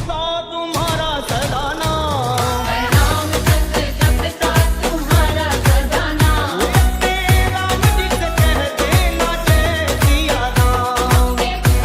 जपता तुम्हारा सदा नाम, मैं राम संग जपता तुम्हारा सदा नाम। अपने राम जी से कह देना जय सिया राम,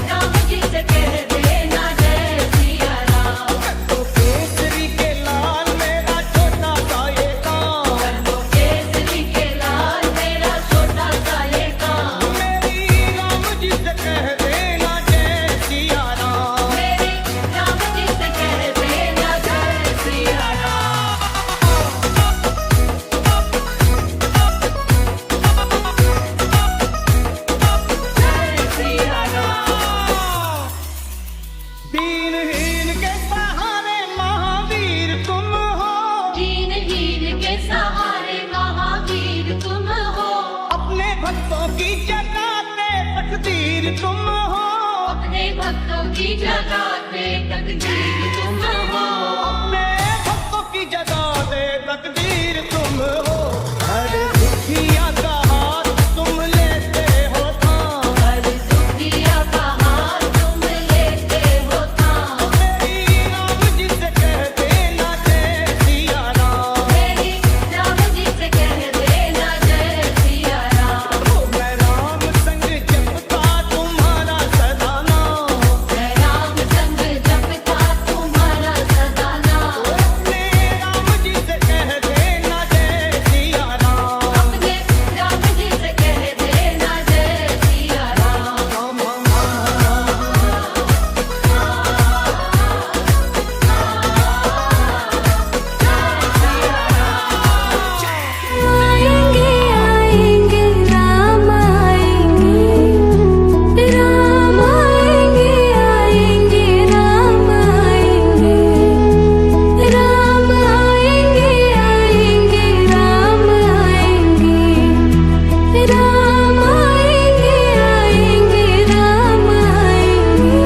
राम जी से कह देना जय सिया राम। तो केसरी के लाल मेरा छोटा सा ये काम, तो केसरी के लाल मेरा छोटा सा ये काम। मेरी राम जी से कह देना जय सिया राम। मेरे राम जी से कह देना जय सिया राम। जय सिया राम। दीनहीन के सहारे महावीर तुम हो, दीनहीन के सहारे महावीर तुम हो। अपने भक्तों की जगाते तकदीर तुम हो, अपने भक्तों की जगाते तकदीर तुम हो। अपने भक्तों की जगाते तकदीर तुम हो। हर दुखिया का हाथ तुम लेते हो थाम, हर दुखिया का हाथ तुम लेते हो थाम। मेरी राम जी से कह देना जय सिया राम। मेरी राम जी से कह देना जय सिया राम। मैं राम संग जपता तुम्हारा सदा नाम, मैं राम संग जपता तुम्हारा सदा नाम। अपने राम जी से कह देना जय सिया राम। अपने राम जी से कह देना जय सिया राम। आएंगे आएंगे राम आएंगे, राम आएंगे आएंगे राम आएंगे, राम आएंगे आएंगे राम आएंगे, राम आएंगे आएंगे राम आएंगे।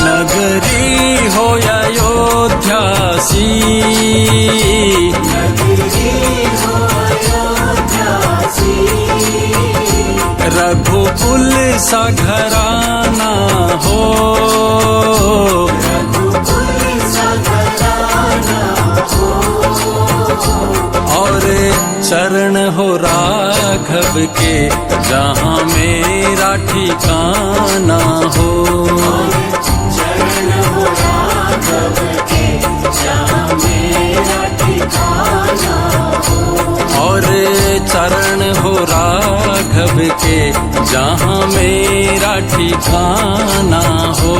नगरी हो अयोध्यासी, रघुकुल सा घराना हो, और चरण हो राघव के जहाँ मेरा ठिकाना हो। और चरण हो राघव के जहाँ मेरा ठिकाना हो।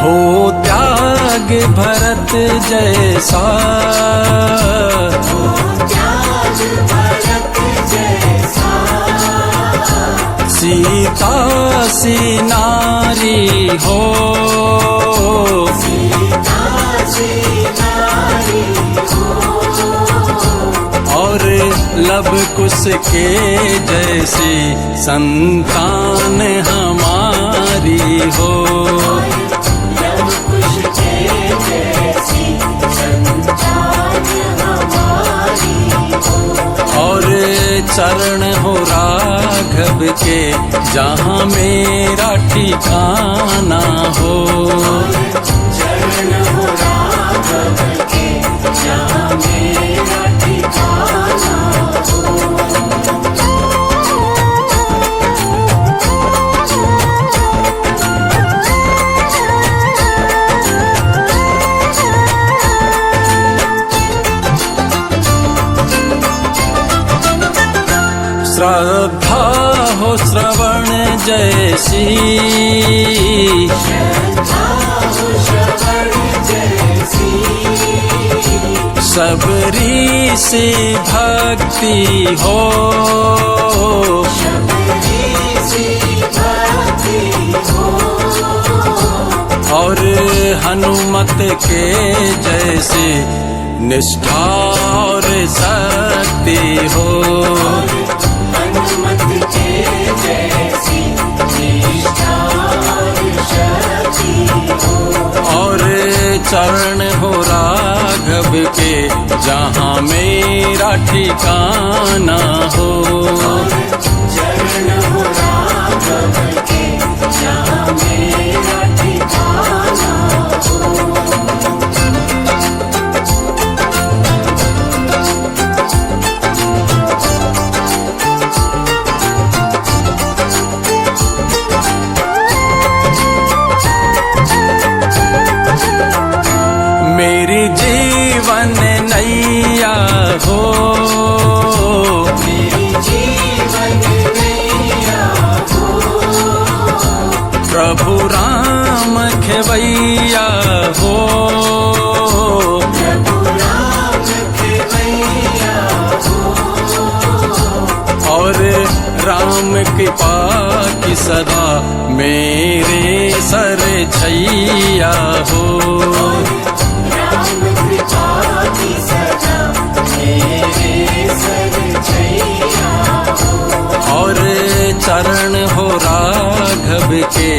हो त्याग भरत जैसा, सीता सी नारी हो, और लब कुश के जैसी संतान हमारी हो। और चरण हो राघव के जहाँ मेरा ठिकाना हो। श्रद्धा हो श्रवण जैसी, सबरी सी भक्ति हो, और हनुमत के जैसे निष्ठा और शक्ति हो, हनुमत के जैसी निष्ठा और शक्ति हो, और चरण हो राघव के जहाँ मेरा ठिकाना हो, चरण हो राघव के जहाँ मेरा ठिकाना हो। मेरी जीवन नैया हो, मेरी जीवन नैया हो, प्रभु राम खेवैया हो, प्रभु राम खेवैया हो, और राम कृपा की सदा मेरे सर छैया हो, राम कृपा की सदा मेरे सर छैया हो, और चरण हो राघव के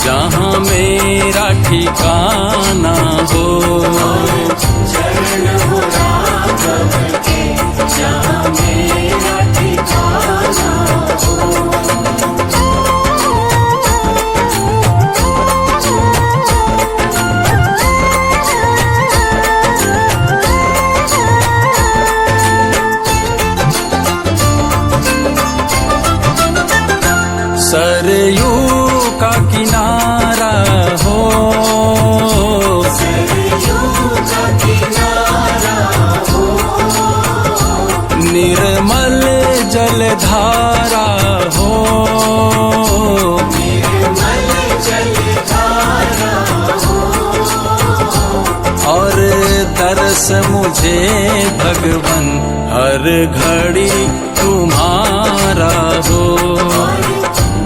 जहाँ मेरा ठिकाना हो, चरण हो राघव के जहाँ मेरा ठिकाना हो। सरयू का किनारा हो, सरयू का किनारा हो, निर्मल जलधारा हो, निर्मल जलधारा हो, और दर्श मुझे भगवन हर घड़ी तुम्हारा हो,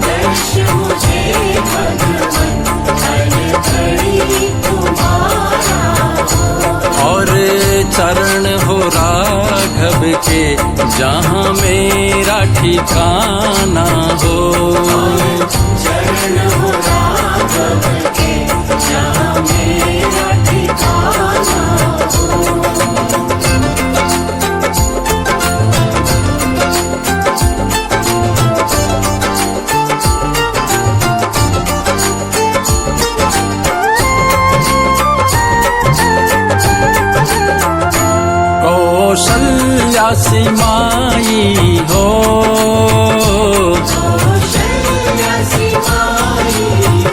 दर्श मुझे भगवन हर घड़ी तुम्हारा हो, और चरण हो राघव के जहाँ मेरा ठिकाना हो, चरण हो राघव के जहाँ मेरा ठिकाना हो। कौशल्या सिमाई हो, कौशल्या सिमाई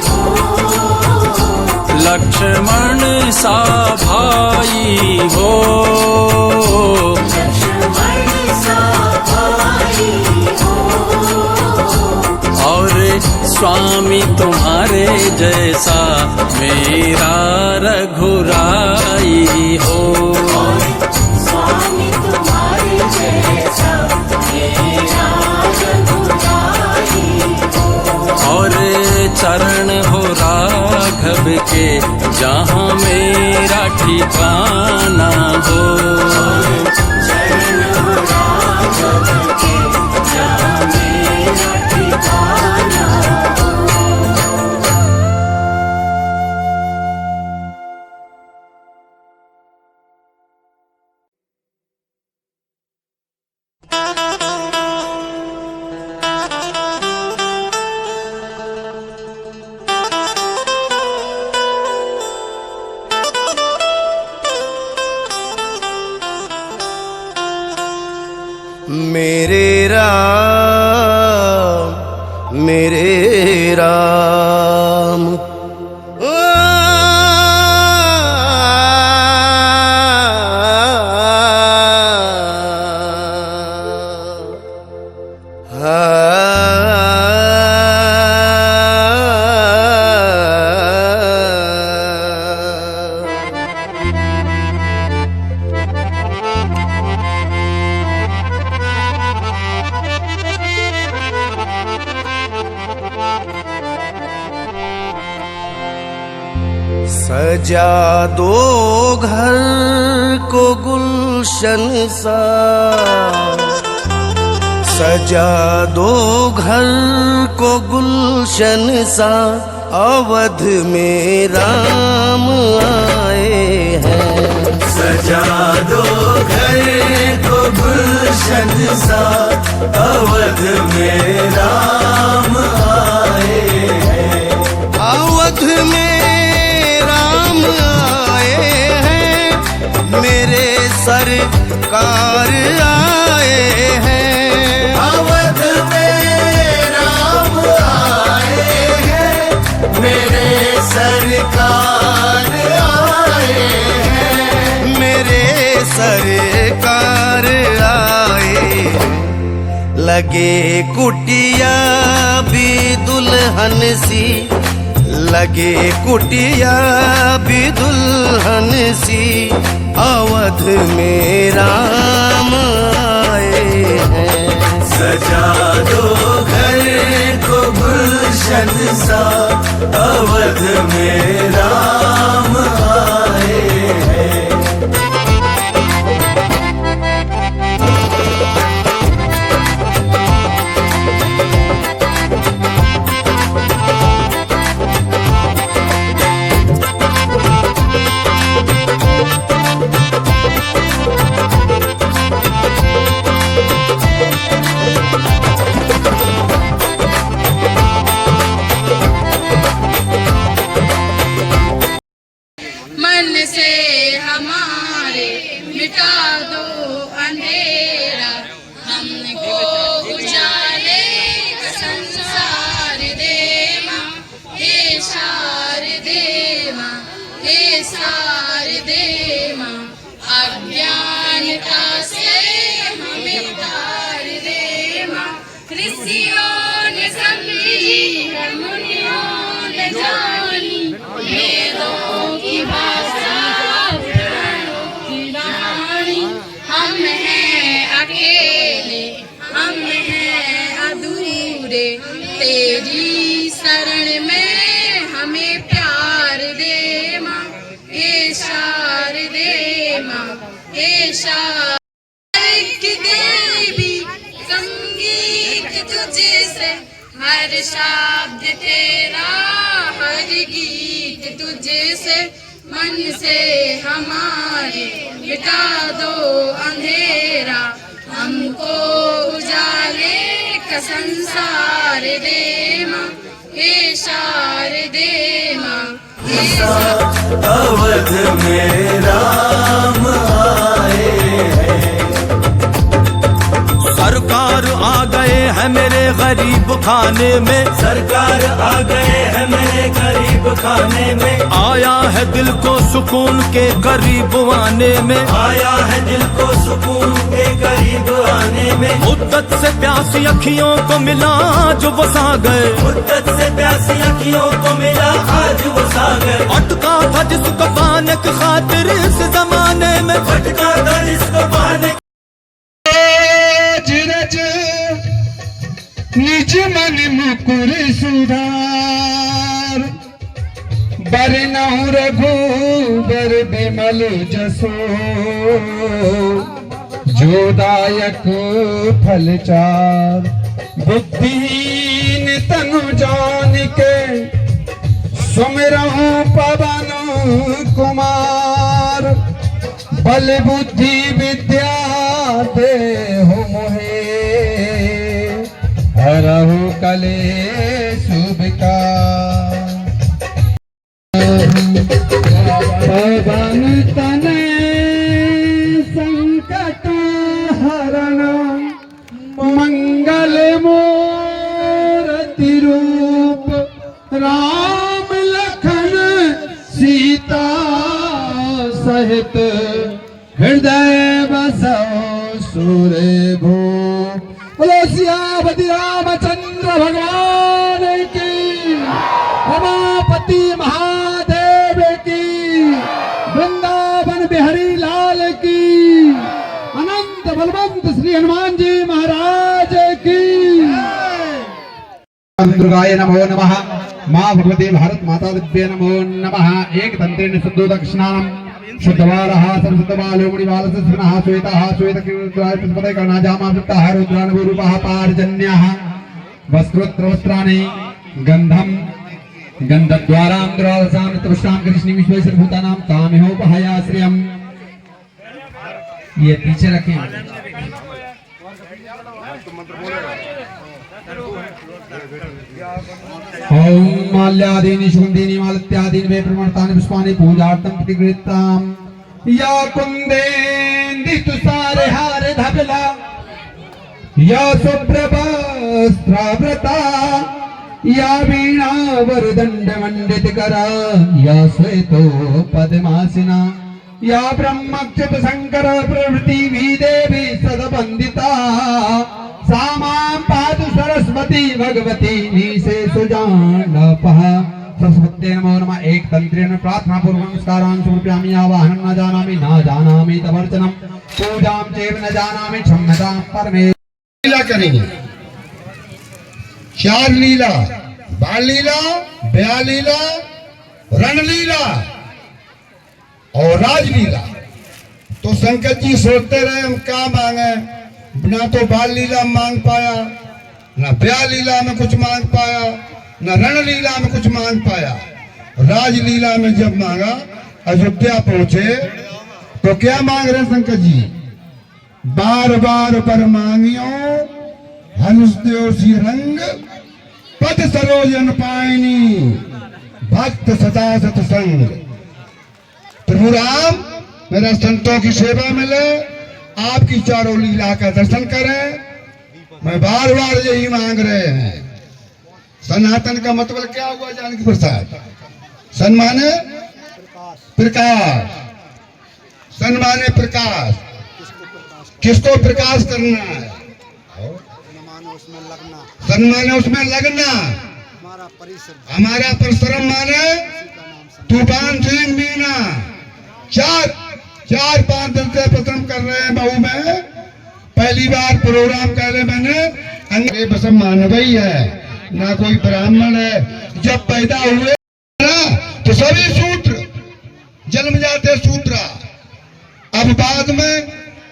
हो, लक्ष्मण सा भाई हो, लक्ष्मण सा भाई हो, और स्वामी तुम्हारे जैसा मेरा रघुराई हो, स्वामी तुम्हारे जैसा मेरा रघुराई हो, और चरण हो राघव के जहाँ मेरा ठिकाना हो, चरण हो राघव के जहाँ मेरा ठिकाना हो। मेरे राम सजा दो घर को गुलशन सा, सजा दो घर को गुलशन सा, अवध में राम आए हैं। सजा दो घर को गुलशन सा, अवध में राम आए हैं। अवध में राम आए हैं, मेरे सरकार आए हैं। अवध में राम आए हैं, मेरे सरकार आए हैं। मेरे सरकार आए हैं। लगे कुटिया भी दुल्हन सी, लगे कुटिया भी दुल्हन सी, अवध में राम आए हैं। सजा दो घर को गुलशन सा, अवध में राम आए हैं। मन से हमारे मिटा दो अंधेरा, हमको उजाले का संसार दे माँ। हे शारदे माँ, हे शारदे माँ, अज्ञानता से हमें तार दे माँ। ऋषियों ने समझी है, मुनियों ने जानी, वेदों की भाषा पुराणों की रानी। हम हैं अकेले, हम हैं अधूरे, तेरी शरण में हमें प्यार दे माँ। हे शारदे माँ, हे शारदा की देवी, संगीत तुझसे, हर शब्द तेरा, हर गीत तुझसे। मन से हमारे मिटा दो अंधेरा, हमको उजाले का संसार दे माँ। हे शारदे माँ, अवध में राम आए हैं। सरकार आ गए हैं मेरे गरीब खाने में, सरकार आ गए हैं मेरे गरीब खाने में। आया है दिल को सुकून के करीब आने में, आया है दिल को सुकून के करीब आने में। मुद्दत से प्यासी अखियों को मिला जो वो सा गए, मुद्दत से प्यासी अखियों को मिला आज वो सागर। अटका था जिसको पाने की खातिर इस जमाने में, भटका था जिसको पाने निज मन मुकुर सुधार, बरनहु रघुबर बिमल जसो, जोदायक फल चार। बुद्धिहीन तनु जान के, सुमिरहु पवन कुमार। बल बुद्धि विद्या देहु मोहे, हरहु कलेश विकार। पवन तनय संकट हरण, मंगल मूर्ति रूप। राम लखन सीता सहित, हृदय बसो सुर भूप। बोलो सियापति रामचंद्र भगवान की, रमापति महादेव की, वृंदावन बिहारी लाल की, अनंत बलवंत श्री हनुमान जी महाराज की। दुर्गाय नमो नमः। माँ भगवती भारत माता दिव्य नमो नमः। एक तंत्रेण शुद्धो दक्षिणानम शुद्धवालः सरस्वतवालो मणिवालस्य स्फनः श्वेतः श्वेतकृतपदे कर्णाजामा वृत्तः रुद्रानुरूपः पार्जन्यः वस्त्रोत्तरवस्त्राणि गंधम गंधद्वारां द्वादशां तपस्यां कृष्ण विश्वेश्वर भूतानां कामिहोपहयाश्रियम्। ये पीछे रखें। ओम माल्यादीनि सुगंधीनि मालत्यादीनि वे प्रमणतानि पुष्पाणि पूजार्थं प्रतिगृहीताम्। या कुन्देन्दुसारे हारे धवला या शुभ्रवस्त्रावृता या वीणा वरदंड मंडितकरा या श्वेतो पद्मासिना या ब्रह्मक्षत शंकर प्रवृत्ति देवी सदवंदिता सा मां पातु सरस्वती भगवती नीसे सुजानपः। सरस्वत्यै नमो नमः। एक तंत्रेण प्रार्थना पूर्वक नमस्कारान् समर्पयामि। आवाहनं न जानामि तवर्चनं पूजां चैव न जानामि क्षम्यतां परमे। लीला करेंगे, 4 लीला, बाल लीला, ब्याह लीला, रणलीला और राजलीला। तो शंकर जी सोचते रहे हम क्या मांगे, ना तो बाल लीला मांग पाया, ना ब्याह लीला में कुछ मांग पाया, ना रणलीला में कुछ मांग पाया। राजलीला में जब मांगा, अयोध्या पहुंचे तो क्या मांग रहे शंकर जी? बार बार पर मांगियो हनुष सी रंग पद सरोजन पायनी भक्त सदा सतसंग। प्रभु राम मेरा संतों की सेवा मिले, आपकी चारों लीला का दर्शन करें, मैं बार बार यही मांग रहे हैं। सनातन का मतलब क्या हुआ जानकी प्रसाद? सन माने प्रकाश, सन माने प्रकाश। किसको प्रकाश करना है? सन माने उसमें लगना, हमारा परिश्रम माने तूफान सिंह मीना। 4-5 दिन से परिश्रम कर रहे हैं बहू में। पहली बार प्रोग्राम कर रहे मैंने। अंग्रेज बस मानव ही है, ना कोई ब्राह्मण है। जब पैदा हुए ना तो सभी सूत्र जन्म जाते सूत्रा। अब बाद में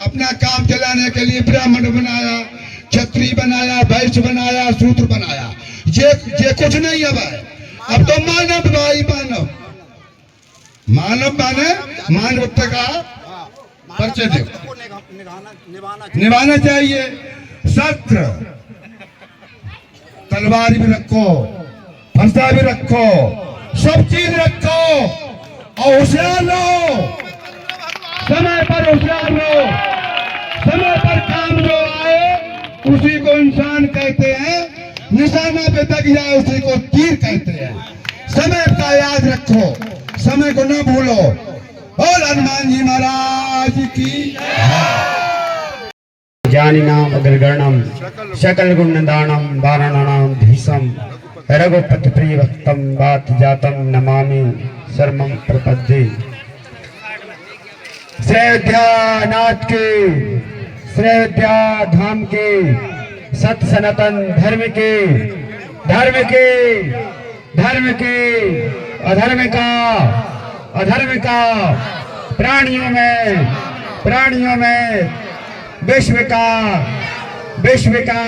अपना काम चलाने के लिए ब्राह्मण बनाया, क्षत्रिय बनाया, वैश्य बनाया, शूद्र बनाया। ये कुछ नहीं है भाई। अब तो मानव भाई, मानव माने मानवता का परिचय दे, निभाना चाहिए। शस्त्र तलवार भी रखो, फंसा भी रखो, सब चीज रखो और होशियार रहो। समय पर होशियार रहो, समय पर काम जो आए उसी को इंसान कहते हैं। निशाना पे तक जाए उसी को तीर कहते हैं। समय का याद रखो, समय को न भूलो। और हनुमान जी महाराज की जानिनाम अग्रगणम सकल गुणदानम वाराणाम धीसम रघुपति प्रिय भक्तम बात जातम नमामि शर्मम प्रपद्ये। श्री अयोध्यानाथ के, श्री अयोध्या धाम के, सत सनातन धर्म के, अधर्म का प्राणियों में विश्व का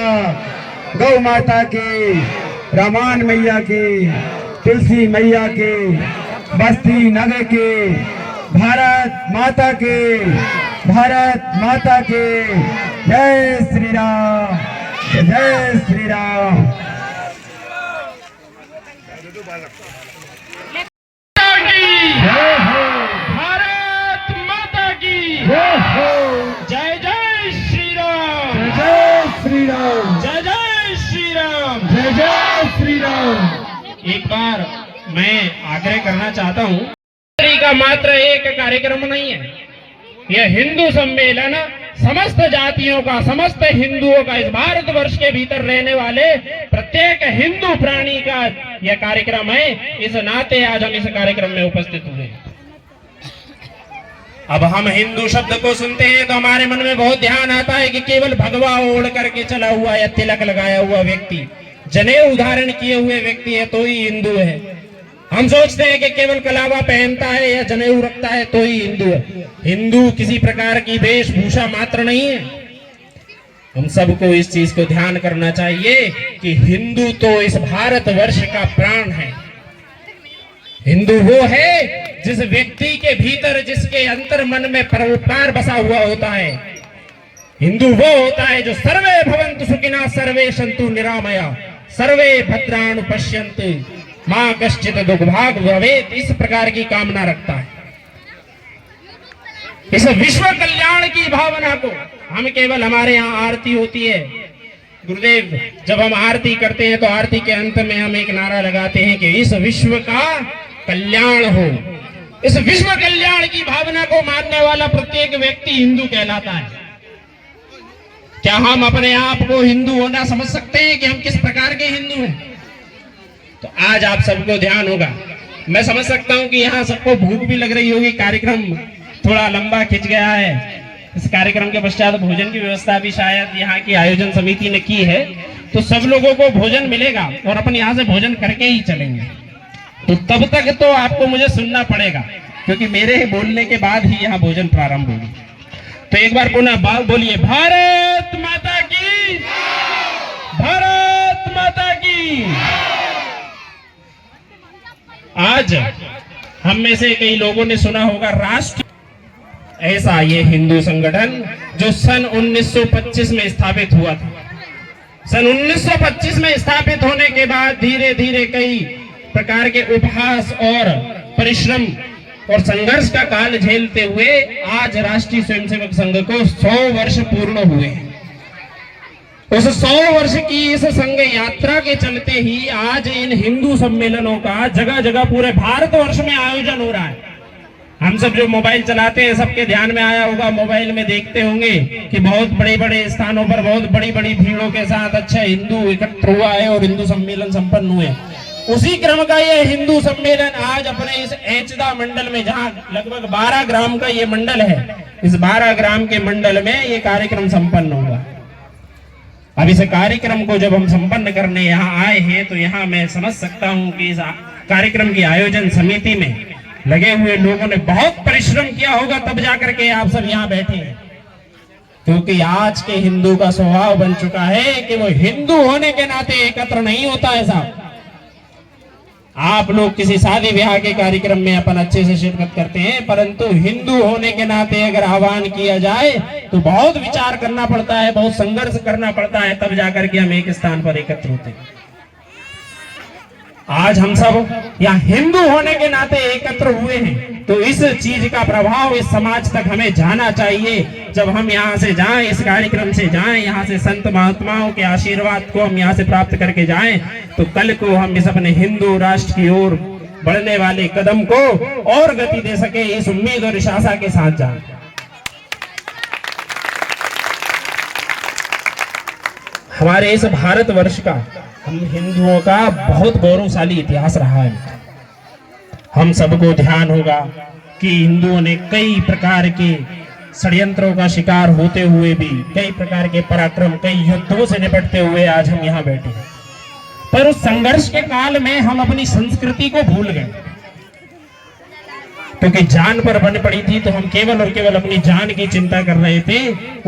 गौ माता की, रामान मैया की, तुलसी मैया की, बस्ती नगर की, भारत माता की जय श्री राम, जय श्री राम। भारत माता की जय जय श्री राम, जय श्री राम, जय जय श्री राम, जय जय श्री राम। एक बार मैं आग्रह करना चाहता हूँ, का मात्र एक कार्यक्रम नहीं है। यह हिंदू सम्मेलन समस्त जातियों का, समस्त हिंदुओं का, इस भारतवर्ष के भीतर रहने वाले प्रत्येक हिंदू प्राणी का यह कार्यक्रम है। इस नाते आज हम इस कार्यक्रम में उपस्थित हुए। अब हम हिंदू शब्द को सुनते हैं तो हमारे मन में बहुत ध्यान आता है कि केवल भगवा ओढ़ करके चला हुआ या तिलक लगाया हुआ व्यक्ति जनेऊ धारण किए हुए व्यक्ति है तो ही हिंदू है। हम सोचते हैं कि केवल कलावा पहनता है या जनेऊ रखता है तो ही हिंदू है। हिंदू किसी प्रकार की वेशभूषा मात्र नहीं है। हम सबको इस चीज को ध्यान करना चाहिए कि हिंदू तो इस भारतवर्ष का प्राण है। हिंदू वो है जिस व्यक्ति के भीतर, जिसके अंतर मन में परोपकार बसा हुआ होता है। हिंदू वो होता है जो सर्वे भवन्तु सुखिनः सर्वे सन्तु निरामया सर्वे भद्राणि पश्यन्तु मां कश्चित् दुर्भाग भवेत्, इस प्रकार की कामना रखता है। इस विश्व कल्याण की भावना को हम केवल, हमारे यहाँ आरती होती है, गुरुदेव जब हम आरती करते हैं तो आरती के अंत में हम एक नारा लगाते हैं कि इस विश्व का कल्याण हो। इस विश्व कल्याण की भावना को मानने वाला प्रत्येक व्यक्ति हिंदू कहलाता है। क्या हम अपने आप को हिंदू होना समझ सकते हैं कि हम किस प्रकार के हिंदू हैं? तो आज आप सबको ध्यान होगा। मैं समझ सकता हूं कि यहाँ सबको भूख भी लग रही होगी, कार्यक्रम थोड़ा लंबा खिंच गया है। इस कार्यक्रम के पश्चात भोजन की व्यवस्था भी शायद यहाँ की आयोजन समिति ने की है, तो सब लोगों को भोजन मिलेगा और अपन यहाँ से भोजन करके ही चलेंगे। तो तब तक तो आपको मुझे सुनना पड़ेगा, क्योंकि मेरे बोलने के बाद ही यहाँ भोजन प्रारंभ होगी। तो एक बार पुनः बोलिए, भारत माता की, भारत माता की। आज हम में से कई लोगों ने सुना होगा राष्ट्र, ऐसा ये हिंदू संगठन जो सन 1925 में स्थापित हुआ था। सन 1925 में स्थापित होने के बाद धीरे धीरे कई प्रकार के उपहास और परिश्रम और संघर्ष का काल झेलते हुए आज राष्ट्रीय स्वयंसेवक संघ को 100 वर्ष पूर्ण हुए हैं। उस 100 वर्ष की इस संघ यात्रा के चलते ही आज इन हिंदू सम्मेलनों का जगह जगह पूरे भारतवर्ष में आयोजन हो रहा है। हम सब जो मोबाइल चलाते हैं सबके ध्यान में आया होगा, मोबाइल में देखते होंगे कि बहुत बड़े बड़े स्थानों पर बहुत बड़ी बड़ी भीड़ों के साथ अच्छा हिंदू एकत्र हुआ है और हिंदू सम्मेलन संपन्न हुए। उसी क्रम का ये हिंदू सम्मेलन आज अपने इस एचदा मंडल में, जहाँ लगभग 12 ग्राम का ये मंडल है, इस 12 ग्राम के मंडल में ये कार्यक्रम संपन्न हुआ। अब इस कार्यक्रम को जब हम संपन्न करने यहाँ आए हैं तो यहाँ मैं समझ सकता हूँ कि इस कार्यक्रम की आयोजन समिति में लगे हुए लोगों ने बहुत परिश्रम किया होगा, तब जाकर के आप सब यहाँ बैठे हैं। क्योंकि आज के हिंदू का स्वभाव बन चुका है कि वो हिंदू होने के नाते एकत्र नहीं होता है साहब। आप लोग किसी शादी ब्याह के कार्यक्रम में अपन अच्छे से शिरकत करते हैं, परंतु हिंदू होने के नाते अगर आह्वान किया जाए तो बहुत विचार करना पड़ता है, बहुत संघर्ष करना पड़ता है, तब जाकर के हम एक स्थान पर एकत्र होते हैं। आज हम सब यहाँ हिंदू होने के नाते एकत्र हुए हैं, तो इस चीज का प्रभाव इस समाज तक हमें जाना चाहिए। जब हम यहाँ से जाएं, इस कार्यक्रम से जाएं, यहाँ से संत महात्माओं के आशीर्वाद को हम यहाँ से प्राप्त करके जाएं, तो कल को हम इस अपने हिंदू राष्ट्र की ओर बढ़ने वाले कदम को और गति दे सके, इस उम्मीद और इस आशा के साथ जाएं। हमारे इस भारतवर्ष का, हम हिंदुओं का बहुत गौरवशाली इतिहास रहा है। हम सबको ध्यान होगा कि हिंदुओं ने कई प्रकार के षड्यंत्रों का शिकार होते हुए भी, कई प्रकार के पराक्रम, कई युद्धों से निपटते हुए आज हम यहाँ बैठे हैं। पर उस संघर्ष के काल में हम अपनी संस्कृति को भूल गए, क्योंकि जान पर बन पड़ी थी तो हम केवल और केवल अपनी जान की चिंता कर रहे थे।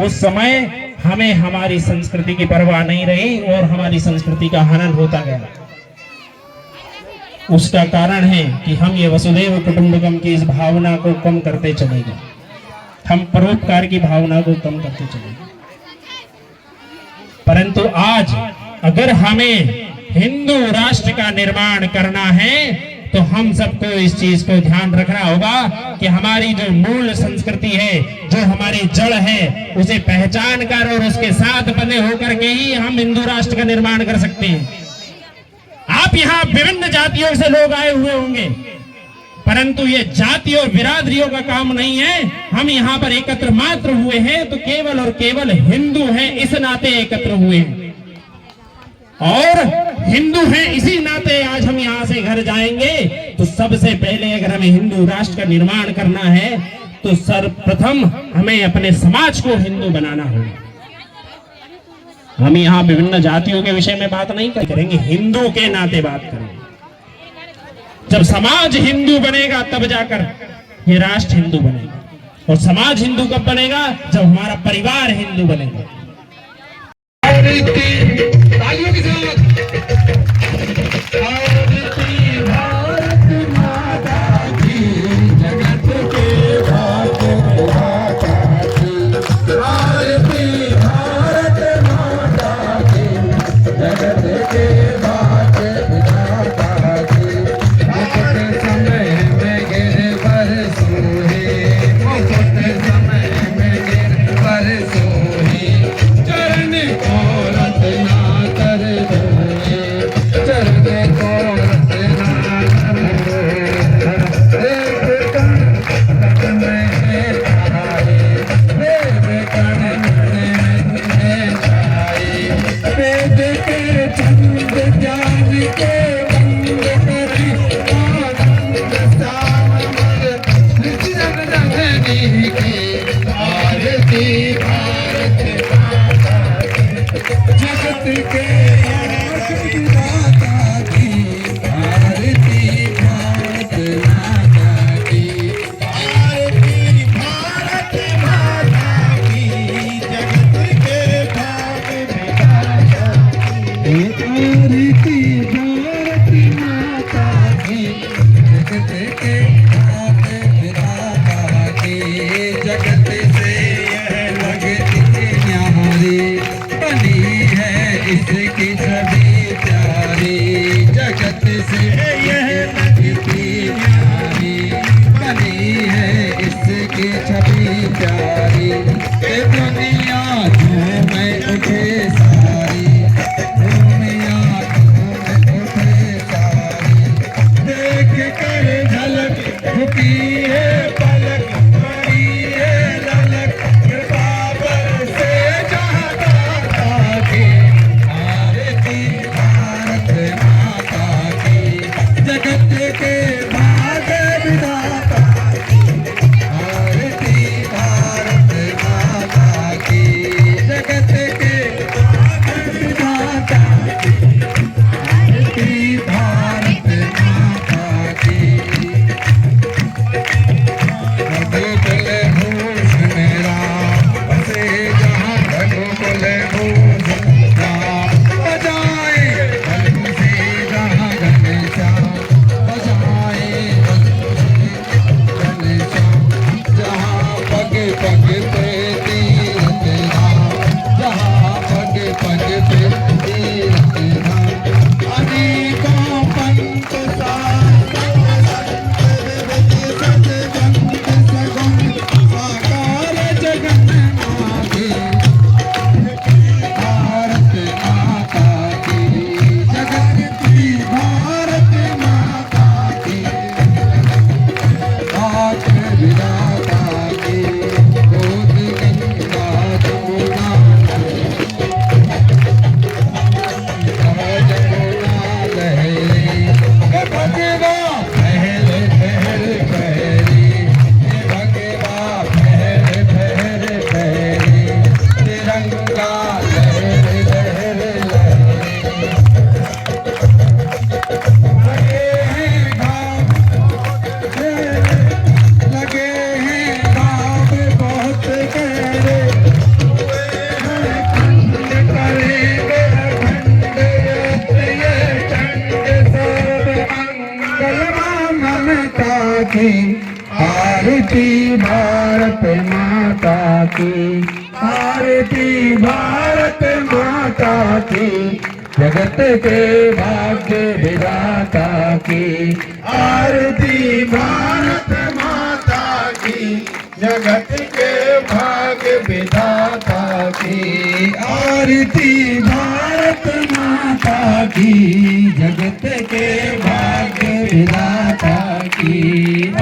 उस समय हमें हमारी संस्कृति की परवाह नहीं रही और हमारी संस्कृति का हनन होता गया। उसका कारण है कि हम ये वसुधैव कुटुंबकम की इस भावना को कम करते चले गए, हम परोपकार की भावना को कम करते चले गए। परंतु आज अगर हमें हिंदू राष्ट्र का निर्माण करना है तो हम सबको इस चीज को ध्यान रखना होगा कि हमारी जो मूल संस्कृति है, जो हमारी जड़ है, उसे पहचान कर और उसके साथ बने होकर के ही हम हिंदू राष्ट्र का निर्माण कर सकते हैं। आप यहाँ विभिन्न जातियों से लोग आए हुए होंगे, परंतु ये जाति और बिरादरियों का काम नहीं है। हम यहाँ पर एकत्र मात्र हुए हैं तो केवल और केवल हिंदू हैं, इस नाते एकत्र हुए हैं और हिंदू हैं इसी नाते आज हम यहाँ से घर जाएंगे। तो सबसे पहले अगर हमें हिंदू राष्ट्र का निर्माण करना है तो सर्वप्रथम हमें अपने समाज को हिंदू बनाना होगा। हम यहाँ विभिन्न जातियों के विषय में बात नहीं करेंगे, हिंदू के नाते बात करेंगे। जब समाज हिंदू बनेगा तब जाकर ये राष्ट्र हिंदू बनेगा, और समाज हिंदू कब बनेगा? जब हमारा परिवार हिंदू बनेगा। तालियों के साथ भारत माता की, जगत के भाग्य विधाता की, भारत माता की, जगत के भाग्य विधाता की, मुकुट समय में गिर पर सोहे, मुकुट समय में गिर पर सोहे, चरण को रत्ना कर धोए, चरण को रत्ना कर धोए, एक कण में आए, देव कण में आए, वेद के छंद ज्ञान के बंद करे, आनंद सामर जन जननी की, आरती भारत माता की, जगत के माता की, आरती भारत माता की, आरती भारत माता की, जगत के भाग्य विधाता की, आरती भारत माता की, जगत के भाग्य विधाता की, जगत से यह लगती न्यारी, बनी है इसकी सभी प्यारी, जगत से यह लगती न्यारी, बनी है इसकी छवि प्यारी, ये दुनिया झूमे उठे सारी, दुनिया झूमे उठे सारी, देख कर झलक झुकी है पलक, बड़ी है ललक, कृपा बरसे जहाँ दाता की, आरती भारत माता की, जगत के भाग्य विधाता की, आरती भारत माता की, जगत के भाग्य विधाता की, आरती भारत माता की। रघुकुल भूषण राम बसे जहाँ, रघुकुल भूषण राम बजाए बंसी जहाँ, घनश्याम बजाए बंसी घनश्याम, जहाँ पग पग पे तीरथ धाम, जहाँ पग पग पे तीरथ धाम, अनेकों पंथ साधु साकार जगन माते, भारत माता की, जगत की भारत माता की, भाग्य विधाता की, गोद गंगा जमुना, जमुना लहरी, भगवा पहल पहल पहली, भगवा पहल पहल पहली, तिरंगा लहर लहर लहरी, लगे हैं घाव, लगे हैं घाव बहुत गहरे, खंड करेंगे अखंड ये चंड सब मंगल ममता की, आरती भारत माता की, आरती भारत माता की, जगत के भाग्य विधाता की, आरती भारत माता की, जगत के भाग्य विधाता की, आरती भारत माता की, जगत के भाग्य विधाता की,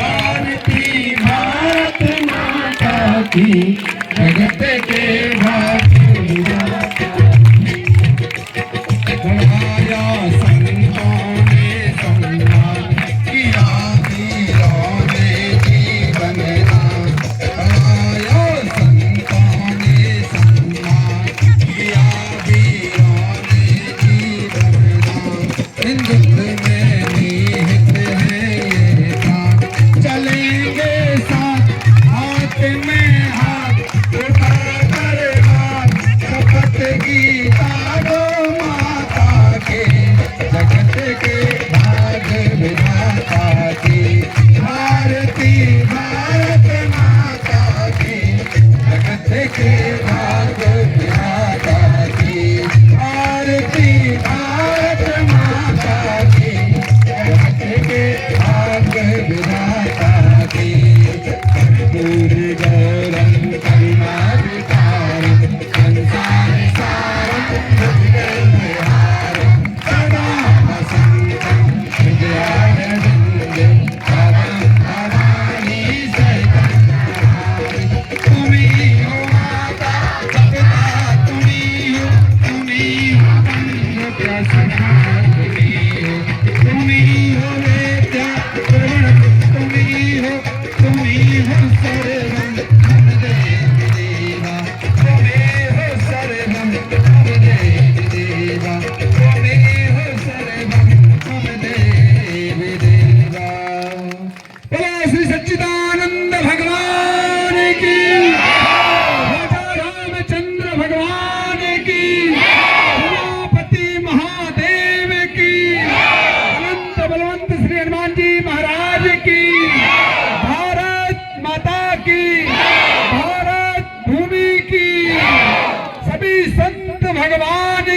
आरती भारत माता की, जगत के भाग्य विधाता की। बढ़ाया संतों ने सम्मान किया, वीरों ने जीवन दान, बढ़ाया संतों ने सम्मान किया,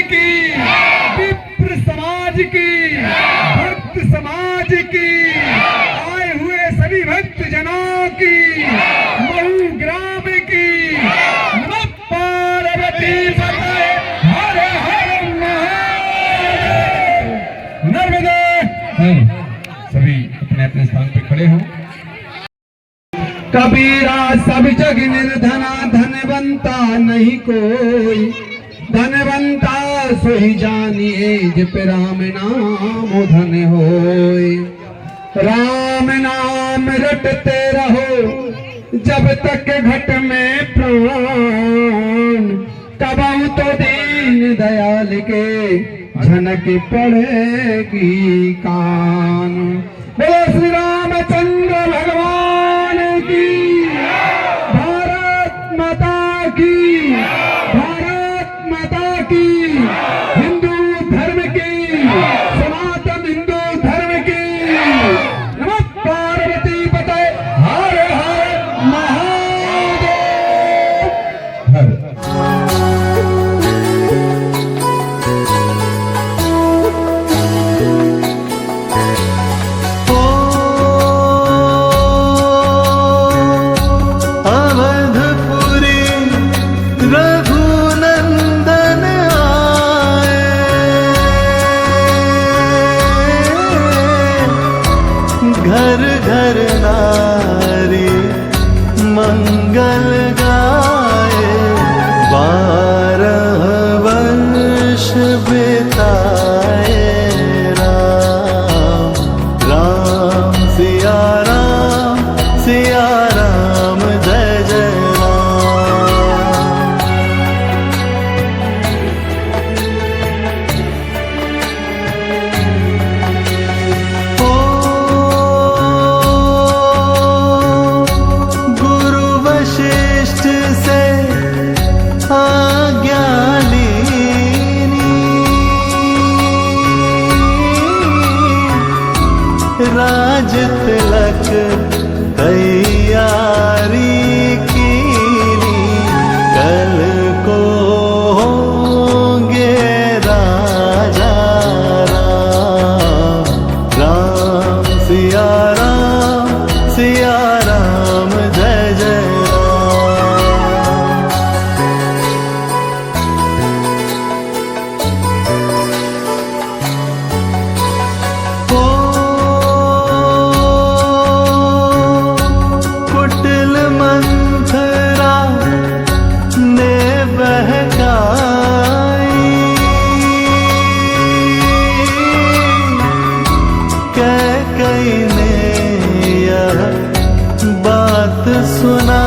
की, विप्र समाज की, भक्त समाज की, आए हुए सभी भक्त जनों की, महू ग्राम की, नमः पार्वती पतये, हर हर महादेव। नर्मदे। सभी अपने अपने स्थान पे खड़े हो। कबीरा सब जग निर्धना, धनवंता नहीं कोई, धनवंता सोई जानिए जप राम नाम धन होय। राम नाम रटते रहो जब तक घट में प्राण, कबहु तो दीन दयाल के झनक पड़ेगी कान। बोलो श्री रामचंद्र भगवान की, भारत माता की, भारत माता की, हिंदू धर्म की, सनातन हिंदू धर्म की, नमः पार्वती पतये, हर हर महादेव। अवधपुरी रघुनंदन आए, घर घर नारी मंगल गाए। 12 वर्ष बिताए राम, राम सिया राम, सिया राम जय जय राम। ओ गुरु वशिष्ठ से आज्ञा लीनी, राज तिलक तैयारी कीनी। कल को होंगे राजा राम, राम सिया राम, सिया राम जय जय राम। ओ कुटिल मंथरा ने बहकाई, कैकेयी ने यह बात सुना।